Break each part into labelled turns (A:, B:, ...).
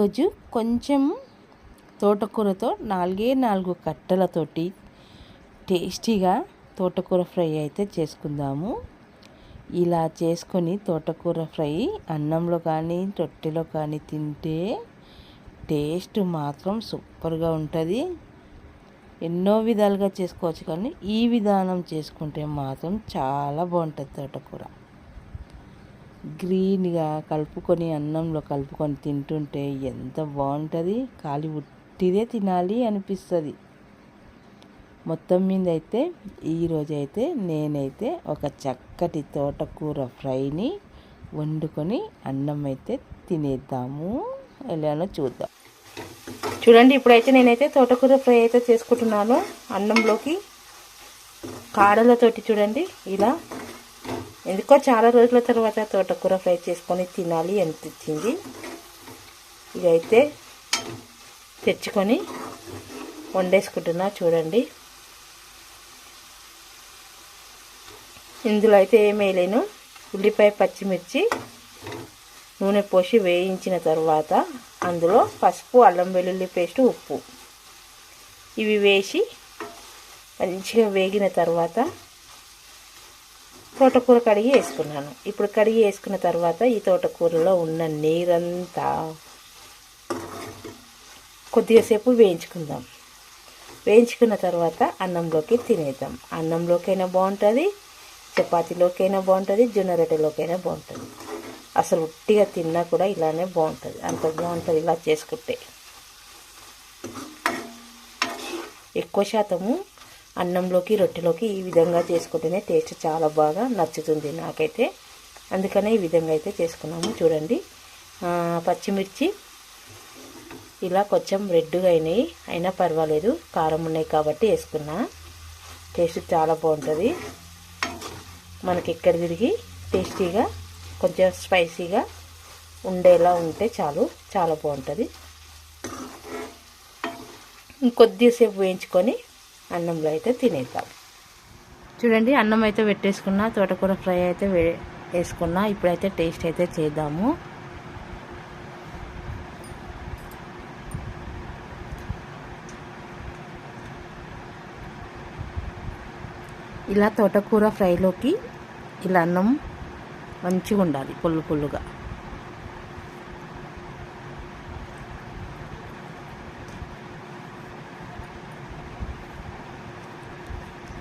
A: ఈరోజు కొంచెం తోటకూరతో 4 కట్టలతోటి టేస్టీగా తోటకూర ఫ్రై అయితే చేసుకుందాము. ఇలా చేసుకొని తోటకూర ఫ్రై అన్నంలో కానీ రొట్టెలో కానీ తింటే టేస్ట్ మాత్రం సూపర్గా ఉంటుంది. ఎన్నో విధాలుగా చేసుకోవచ్చు, కానీ ఈ విధానం చేసుకుంటే మాత్రం చాలా బాగుంటుంది. తోటకూర గ్రీన్గా కలుపుకొని అన్నంలో కలుపుకొని తింటుంటే ఎంత బాగుంటుంది. ఖాళీ ఉట్టిదే తినాలి అనిపిస్తుంది. మొత్తం మీద అయితే ఈరోజైతే నేనైతే ఒక చక్కటి తోటకూర ఫ్రైని వండుకొని అన్నం అయితే తినేద్దాము. ఎలానో చూద్దాం. చూడండి, ఇప్పుడైతే నేనైతే తోటకూర ఫ్రై అయితే చేసుకుంటున్నాను. అన్నంలోకి కాడలతోటి చూడండి, ఇలా ఎందుకో చాలా రోజుల తర్వాత తోటకూర ఫ్రై చేసుకొని తినాలి అనిపించింది. ఇదైతే తెచ్చుకొని వండేసుకుంటున్నా. చూడండి, ఇందులో అయితే ఏం వేయలేను. ఉల్లిపాయ, పచ్చిమిర్చి, నూనె పోసి వేయించిన తర్వాత అందులో పసుపు, అల్లం వెల్లుల్లి పేస్ట్, ఉప్పు ఇవి వేసి మంచిగా వేగిన తర్వాత తోటకూర కడిగి వేసుకున్నాను. ఇప్పుడు కడిగి వేసుకున్న తర్వాత ఈ తోటకూరలో ఉన్న నీరంతా కొద్దిగా సేపు వేయించుకుందాం. వేయించుకున్న తర్వాత అన్నంలోకి తినేద్దాం. అన్నంలోకైనా బాగుంటుంది, చపాతీలోకైనా బాగుంటుంది, జొన్న రొట్టెలోకైనా బాగుంటుంది. అసలు ఉట్టిగా తిన్నా కూడా ఇలానే బాగుంటుంది. అంత బాగుంటుంది ఇలా చేసుకుంటే. ఎక్కువ శాతము అన్నంలోకి రొట్టెలోకి ఈ విధంగా చేసుకుంటేనే టేస్ట్ చాలా బాగా నచ్చుతుంది నాకైతే. అందుకనే ఈ విధంగా అయితే చేసుకున్నాము. చూడండి, పచ్చిమిర్చి ఇలా కొంచెం రెడ్గా అయినాయి, అయినా పర్వాలేదు, కారం ఉన్నాయి కాబట్టి వేసుకున్నా. టేస్ట్ చాలా బాగుంటుంది. మనకి ఎక్కడ తిరిగి టేస్టీగా కొంచెం స్పైసీగా ఉండేలా ఉంటే చాలు, చాలా బాగుంటుంది. ఇంకొద్దిసేపు వేయించుకొని అన్నంలో అయితే తినేద్దాం. చూడండి, అన్నం అయితే పెట్టేసుకున్నా, తోటకూర ఫ్రై అయితే వేసుకున్నా. ఇప్పుడైతే టేస్ట్ అయితే చేద్దాము. ఇలా తోటకూర ఫ్రైలోకి ఇలా అన్నం మంచిగా ఉండాలి, పుల్లు పుల్లుగా.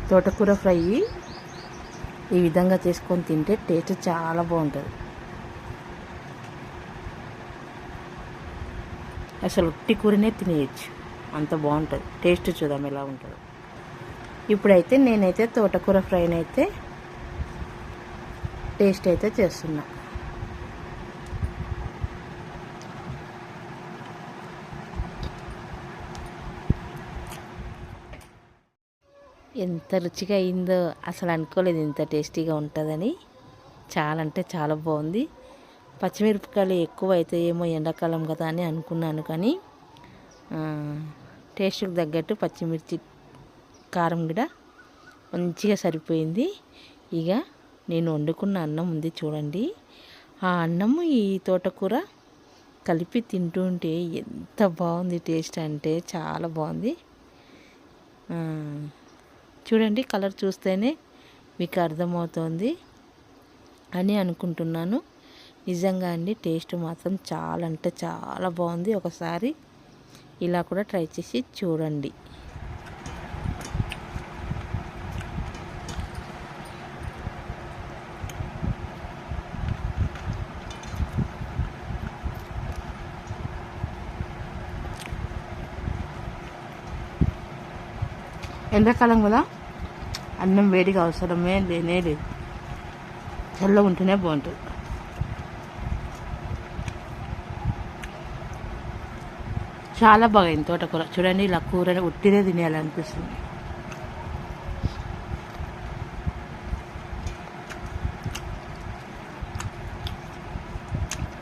A: తోటకూర ఫ్రై ఈ విధంగా చేసుకొని తింటే టేస్ట్ చాలా బాగుంటుంది. అసలు ఉట్టి కూరనే తినేయచ్చు, అంత బాగుంటుంది. టేస్ట్ చూద్దాం ఎలా ఉంటుందో. ఇప్పుడైతే నేనైతే తోటకూర ఫ్రైని అయితే టేస్ట్ అయితే చేస్తున్నా. ఎంత రుచిగా అయిందో, అసలు అనుకోలేదు ఇంత టేస్టీగా ఉంటుందని. చాలా అంటే చాలా బాగుంది. పచ్చిమిరపకాయలు ఎక్కువ అయితే ఏమో ఎండాకాలం కదా అని అనుకున్నాను, కానీ టేస్ట్కి తగ్గట్టు పచ్చిమిర్చి, కారం కూడా మంచిగా సరిపోయింది. ఇక నేను వండుకున్న అన్నం ఉంది చూడండి, ఆ అన్నము ఈ తోటకూర కలిపి తింటుంటే ఎంత బాగుంది టేస్ట్ అంటే చాలా బాగుంది. చూడండి, కలర్ చూస్తేనే మీకు అర్థమవుతుంది అని అనుకుంటున్నాను. నిజంగా అండి, టేస్ట్ మాత్రం చాలా అంటే చాలా బాగుంది. ఒకసారి ఇలా కూడా ట్రై చేసి చూడండి. ఎండాకాలం కదా, అన్నం వేడిగా అవసరమే లేనే లేదు, చల్లగా ఉంటేనే బాగుంటుంది. చాలా బాగైంది తోటకూర. చూడండి, ఇలా కూర ఉట్టిదే తినేయాలనిపిస్తుంది.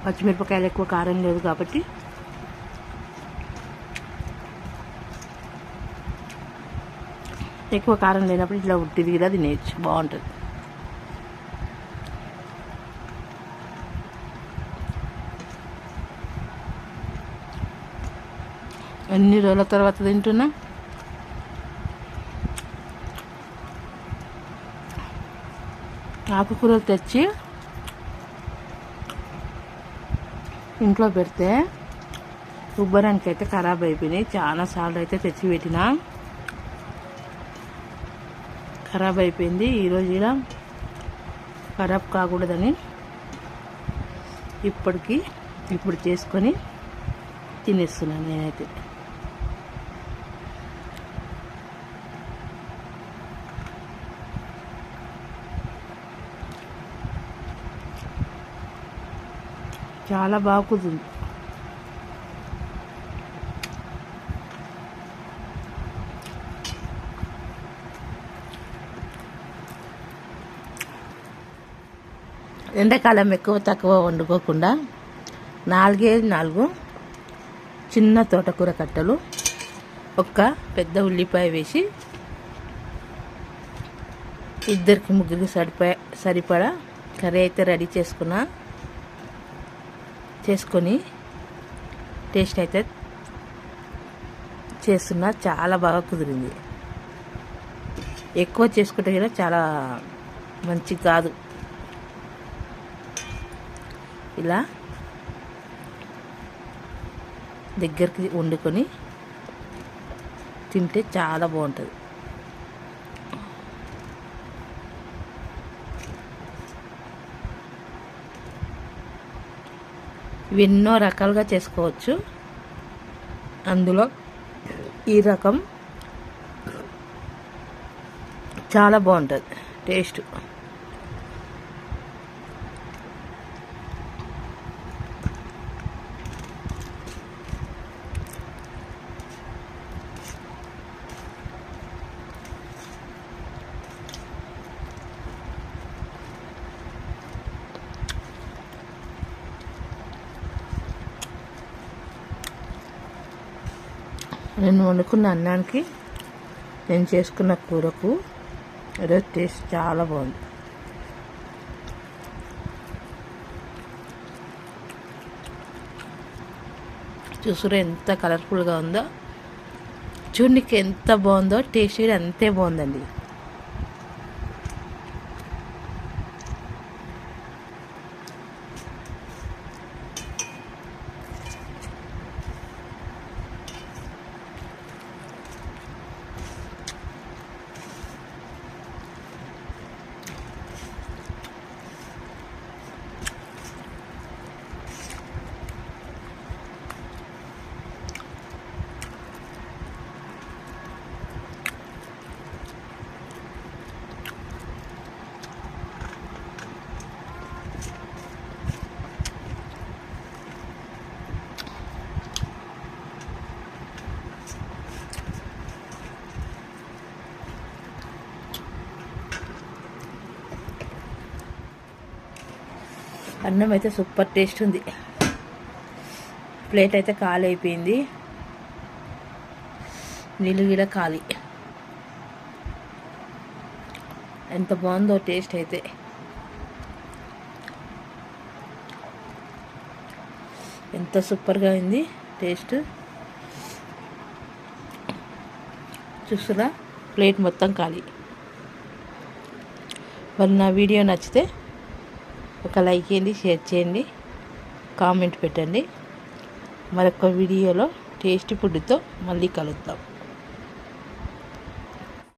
A: పచ్చిమిరపకాయలు ఎక్కువ కారం లేదు కాబట్టి ఎక్కువ కారం లేనప్పుడు ఇట్లా ఉట్టిది కూడా తినేయచ్చు, బాగుంటుంది. ఎన్ని రోజుల తర్వాత తింటున్నా. ఆకుకూరలు తెచ్చి ఇంట్లో పెడితే ఉబ్బరానికి అయితే ఖరాబ్ అయిపోయినాయి. చాలాసార్లు అయితే తెచ్చి పెట్టినా, ఖరాబ్ అయిపోయింది. ఈరోజు ఇలా ఖరాబ్ కాకూడదని ఇప్పుడు చేసుకొని తినేస్తున్నాను నేనైతే. చాలా బాగా కుదిరింది. ఎండాకాలం ఎక్కువ తక్కువ వండుకోకుండా 4 చిన్న తోటకూర కట్టలు, ఒక పెద్ద ఉల్లిపాయ వేసి 2-3 సరిపడా కర్రీ అయితే రెడీ చేసుకొని టేస్ట్ అయితే చేస్తున్నా. చాలా బాగా కుదిరింది. ఎక్కువ చేసుకుంటే కూడా చాలా మంచి కాదు. ఇలా దగ్గరికి వండుకొని తింటే చాలా బాగుంటుంది. ఇవి ఎన్నో రకాలుగా చేసుకోవచ్చు. అందులో ఈ రకం చాలా బాగుంటుంది టేస్ట్. నేను వండుకున్న అన్నానికి నేను చేసుకున్న కూరకు ఈరోజు టేస్ట్ చాలా బాగుంది. చూసురా ఎంత కలర్ఫుల్గా ఉందో, చూడనికి ఎంత బాగుందో, టేస్ట్ కూడా అంతే బాగుందండి. అన్నం అయితే సూపర్ టేస్ట్ ఉంది. ప్లేట్ అయితే ఖాళీ అయిపోయింది. నీళ్ళు కూడా ఖాళీ. ఎంత బాగుందో టేస్ట్ అయితే. ఎంత సూపర్గా ఉంది టేస్ట్. చూస్తున్నా ప్లేట్ మొత్తం ఖాళీ. మరి నా వీడియో నచ్చితే ఒక లైక్ చేయండి, షేర్ చేయండి, కామెంట్ పెట్టండి. మరొక వీడియోలో టేస్టీ ఫుడ్తో మళ్ళీ కలుద్దాం.